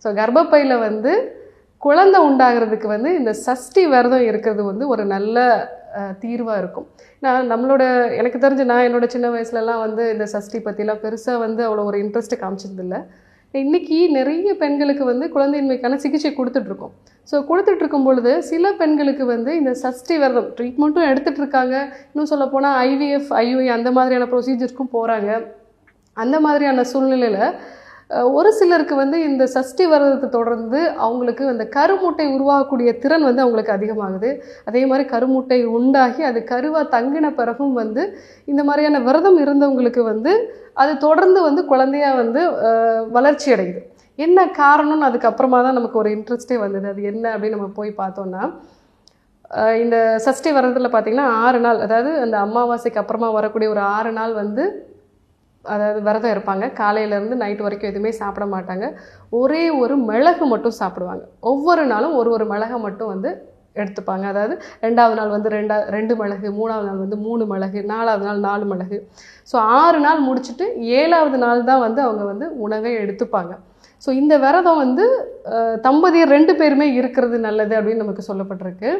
So கர்ப்பப்பையில் வந்து குழந்தை உண்டாகிறதுக்கு வந்து இந்த சஷ்டி விரதம் இருக்கிறது வந்து ஒரு நல்ல தீர்வாக இருக்கும். நம்மளோட எனக்கு தெரிஞ்சு நான் என்னோட சின்ன வயசுலலாம் வந்து இந்த சஷ்டி பற்றிலாம் பெருசாக வந்து அவ்வளோ ஒரு இன்ட்ரெஸ்ட்டு காமிச்சதில்லை. இன்றைக்கி நிறைய பெண்களுக்கு வந்து குழந்தையின்மைக்கான சிகிச்சை கொடுத்துட்ருக்கோம். ஸோ கொடுத்துட்ருக்கும் பொழுது சில பெண்களுக்கு வந்து இந்த சஷ்டி விரதம் ட்ரீட்மெண்ட்டும் எடுத்துகிட்டு இருக்காங்க. இன்னும் சொல்லப்போனால் ஐவிஎஃப், ஐயுஐ அந்த மாதிரியான ப்ரொசீஜர்ஸ்க்கும் போகிறாங்க. அந்த மாதிரியான சூழ்நிலையில் ஒரு சிலருக்கு வந்து இந்த சஷ்டி விரதத்தை தொடர்ந்து அவங்களுக்கு அந்த கருமுட்டை உருவாகக்கூடிய திறன் வந்து அவங்களுக்கு அதிகமாகுது. அதே மாதிரி கருமுட்டை உண்டாகி அது கருவாக தங்கின பிறகும் வந்து இந்த மாதிரியான விரதம் இருந்தவங்களுக்கு வந்து அது தொடர்ந்து வந்து குழந்தையாக வந்து வளர்ச்சி அடையுது. என்ன காரணம்னு அதுக்கப்புறமா தான் நமக்கு ஒரு இன்ட்ரெஸ்ட்டே வந்தது. அது என்ன அப்படின்னு நம்ம போய் பார்த்தோன்னா, இந்த சஷ்டி விரதத்தில் பார்த்திங்கன்னா 6 நாள், அதாவது அந்த அமாவாசைக்கு அப்புறமா வரக்கூடிய ஒரு 6 நாள் வந்து அதாவது விரதம் இருப்பாங்க. காலையிலேருந்து நைட் வரைக்கும் எதுவுமே சாப்பிட மாட்டாங்க. ஒரே ஒரு மிளகு மட்டும் சாப்பிடுவாங்க. ஒவ்வொரு நாளும் ஒரு மிளகை மட்டும் வந்து எடுத்துப்பாங்க. அதாவது 2வது நாள் வந்து 2 மிளகு, 3வது நாள் வந்து 3 மிளகு, 4வது நாள் 4 மிளகு. ஸோ 6 நாள் முடிச்சுட்டு 7வது நாள் தான் வந்து அவங்க வந்து உணவே எடுத்துப்பாங்க. ஸோ இந்த விரதம் வந்து தம்பதியர் 2 பேருமே இருக்கிறது நல்லது அப்படின்னு நமக்கு சொல்லப்பட்டிருக்கு.